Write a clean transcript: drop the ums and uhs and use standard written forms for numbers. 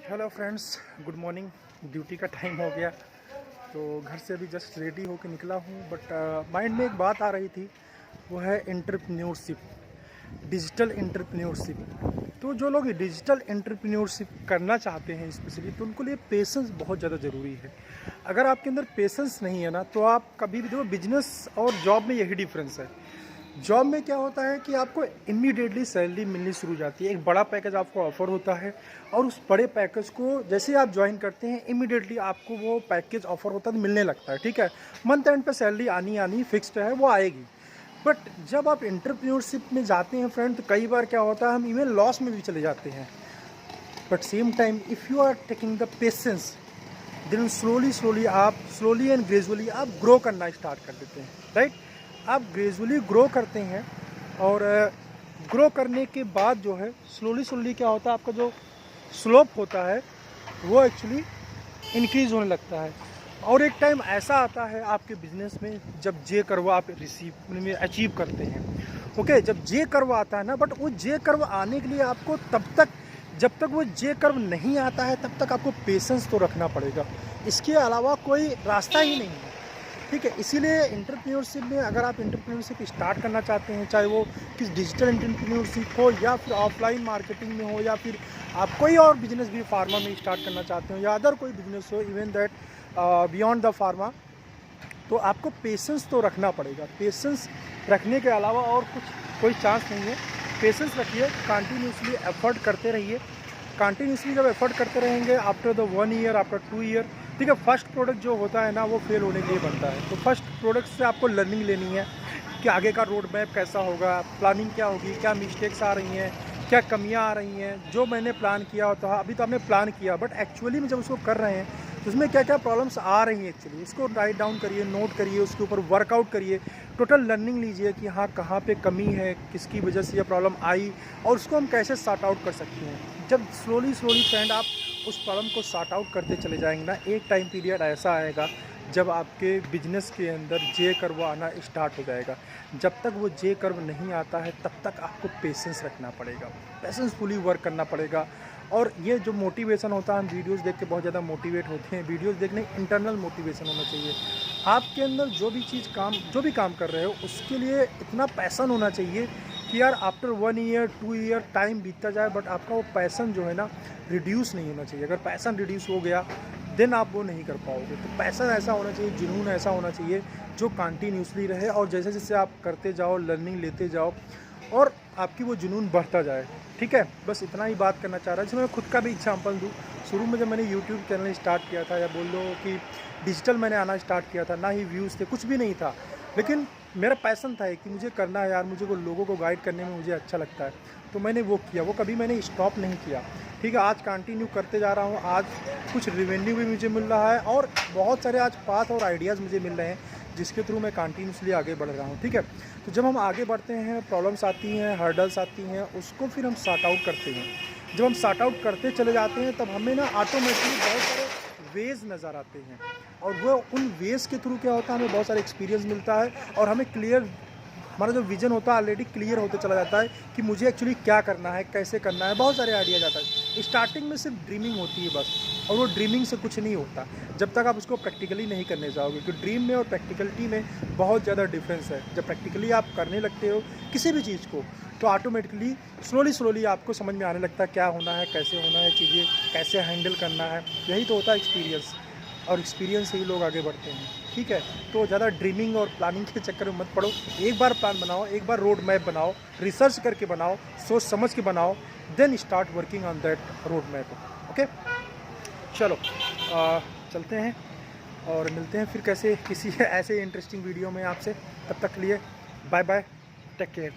Hello friends, good morning. Duty का time हो गया तो घर से अभी जस्ट रेडी होकर निकला हूँ। बट माइंड में एक बात आ रही थी, वो है एंटरप्रेन्योरशिप, डिजिटल एंटरप्रेन्योरशिप। तो जो लोग डिजिटल एंटरप्रेन्योरशिप करना चाहते हैं स्पेशली, तो उनको लिए पेशेंस बहुत ज़्यादा ज़रूरी है। अगर आपके अंदर पेशेंस नहीं है ना, तो आप कभी भी देखो, बिजनेस और जॉब में यही डिफरेंस है। जॉब में क्या होता है कि आपको इमीडिएटली सैलरी मिलनी शुरू हो जाती है, एक बड़ा पैकेज आपको ऑफर होता है और उस बड़े पैकेज को जैसे ही आप ज्वाइन करते हैं इमीडिएटली आपको वो पैकेज ऑफर होता है तो मिलने लगता है। ठीक है, मंथ एंड पे सैलरी आनी आनी फिक्स्ड है, वो आएगी। बट जब आप एंटरप्रेन्योरशिप में जाते हैं फ्रेंड, तो कई बार क्या होता है, हम इवन लॉस में भी चले जाते हैं। But same time if you are taking the patience, then slowly आप स्लोली एंड ग्रेजुअली आप ग्रो करना स्टार्ट कर देते हैं। राइट, आप ग्रेजुअली ग्रो करते हैं और ग्रो करने के बाद जो है स्लोली क्या होता है, आपका जो स्लोप होता है वो एक्चुअली इंक्रीज होने लगता है। और एक टाइम ऐसा आता है आपके बिजनेस में जब जे कर्व आप अचीव करते हैं। ओके, जब जे कर्व आता है ना, बट वो जे कर्व आने के लिए आपको जब तक वो जे कर्व नहीं आता है तब तक आपको पेशेंस तो रखना पड़ेगा। इसके अलावा कोई रास्ता ही नहीं है। ठीक है, इसीलिए एंटरप्रेन्योरशिप में अगर आप एंटरप्रेन्योरशिप स्टार्ट करना चाहते हैं, चाहे वो किस डिजिटल एंटरप्रेन्योरशिप हो या फिर ऑफलाइन मार्केटिंग में हो या फिर आप कोई और बिजनेस भी फार्मा में स्टार्ट करना चाहते हो या अदर कोई बिजनेस हो, even that beyond the pharma, तो आपको पेशेंस तो रखना पड़ेगा। पेशेंस रखने के अलावा और कोई चांस नहीं है। पेशेंस रखिए, कंटिन्यूसली एफर्ट करते रहिए। कंटिन्यूसली जब एफर्ट करते रहेंगे, after the 1 year, after 2 year, ठीक है, फर्स्ट प्रोडक्ट जो होता है ना, वो फेल होने के लिए बनता है। तो फर्स्ट प्रोडक्ट से आपको लर्निंग लेनी है कि आगे का रोड मैप कैसा होगा, प्लानिंग क्या होगी, क्या मिस्टेक्स आ रही हैं, क्या कमियां आ रही हैं। जो मैंने प्लान किया होता है, अभी तो आपने प्लान किया, बट एक्चुअली में जब उसको कर रहे हैं तो उसमें क्या क्या प्रॉब्लम्स आ रही हैं एक्चुअली, उसको राइट डाउन करिए, नोट करिए, उसके ऊपर वर्कआउट करिए, टोटल लर्निंग लीजिए कि हाँ कहाँ पे कमी है, किसकी वजह से ये प्रॉब्लम आई और उसको हम कैसे सॉर्ट आउट कर सकते हैं। जब स्लोली फ्रेंड आप उस प्रॉब्लम को सॉर्ट आउट करते चले जाएंगे ना, एक टाइम पीरियड ऐसा आएगा जब आपके बिजनेस के अंदर जे कर्व आना स्टार्ट हो जाएगा। जब तक वो जे कर्व नहीं आता है तब तक आपको पेशेंस रखना पड़ेगा, पेशेंसफुली वर्क करना पड़ेगा। और ये जो मोटिवेशन होता है, हम वीडियोस देख के बहुत ज़्यादा मोटिवेट होते हैं। वीडियोस देखने इंटरनल मोटिवेशन होना चाहिए। आपके अंदर जो भी काम कर रहे हो उसके लिए इतना पैसन होना चाहिए कि यार आफ्टर 1 ईयर 2 ईयर टाइम बीतता जाए, बट आपका वो पैसन जो है ना रिड्यूस नहीं होना चाहिए। अगर पैसन रिड्यूस हो गया देन आप वो नहीं कर पाओगे। तो पैसन ऐसा होना चाहिए, जुनून ऐसा होना चाहिए जो कंटिन्यूसली रहे और जैसे जैसे आप करते जाओ, लर्निंग लेते जाओ और आपकी वो जुनून बढ़ता जाए। ठीक है, बस इतना ही बात करना चाह रहा है। जैसे मैं खुद का भी एग्जाम्पल दूँ, शुरू में जब मैंने यूट्यूब चैनल स्टार्ट किया था, या बोल लो कि डिजिटल मैंने आना स्टार्ट किया था, ना ही व्यूज़ थे, कुछ भी नहीं था, लेकिन मेरा पैसन था कि मुझे करना है यार, मुझे को लोगों को गाइड करने में मुझे अच्छा लगता है, तो मैंने वो किया, वो कभी मैंने स्टॉप नहीं किया। ठीक है, आज कंटिन्यू करते जा रहा हूँ। आज कुछ रेवेन्यू भी मुझे मिल रहा है और बहुत सारे आज पाथ और आइडियाज़ मुझे मिल रहे हैं जिसके थ्रू मैं कंटिन्यूसली आगे बढ़ रहा हूँ। ठीक है, तो जब हम आगे बढ़ते हैं, प्रॉब्लम्स आती हैं, हर्डल्स आती हैं, उसको फिर हम सॉर्ट आउट करते हैं। जब हम सॉर्ट आउट करते चले जाते हैं तब हमें ना ऑटोमेटिकली बहुत सारे वेज नज़र आते हैं और वो उन वेज के थ्रू क्या होता है, हमें बहुत सारे एक्सपीरियंस मिलता है और हमें क्लियर, हमारा जो विजन होता है ऑलरेडी क्लियर होते चला जाता है कि मुझे एक्चुअली क्या करना है, कैसे करना है। बहुत सारे आइडियाज आता है। स्टार्टिंग में सिर्फ ड्रीमिंग होती है बस, और वो ड्रीमिंग से कुछ नहीं होता जब तक आप उसको प्रैक्टिकली नहीं करने जाओगे, क्योंकि ड्रीम में और प्रैक्टिकलिटी में बहुत ज़्यादा डिफरेंस है। जब प्रैक्टिकली आप करने लगते हो किसी भी चीज़ को, तो ऑटोमेटिकली स्लोली आपको समझ में आने लगता है क्या होना है, कैसे होना है, चीज़ें कैसे हैंडल करना है। यही तो होता है एक्सपीरियंस, और एक्सपीरियंस से ही लोग आगे बढ़ते हैं। ठीक है, तो ज़्यादा ड्रीमिंग और प्लानिंग के चक्कर में मत पड़ो। एक बार प्लान बनाओ, एक बार रोड मैप बनाओ, रिसर्च करके बनाओ, सोच समझ के बनाओ, then start working on that road map. Okay, चलो चलते हैं और मिलते हैं फिर किसी ऐसे इंटरेस्टिंग वीडियो में आपसे। तब तक के लिए बाय बाय, टेक केयर।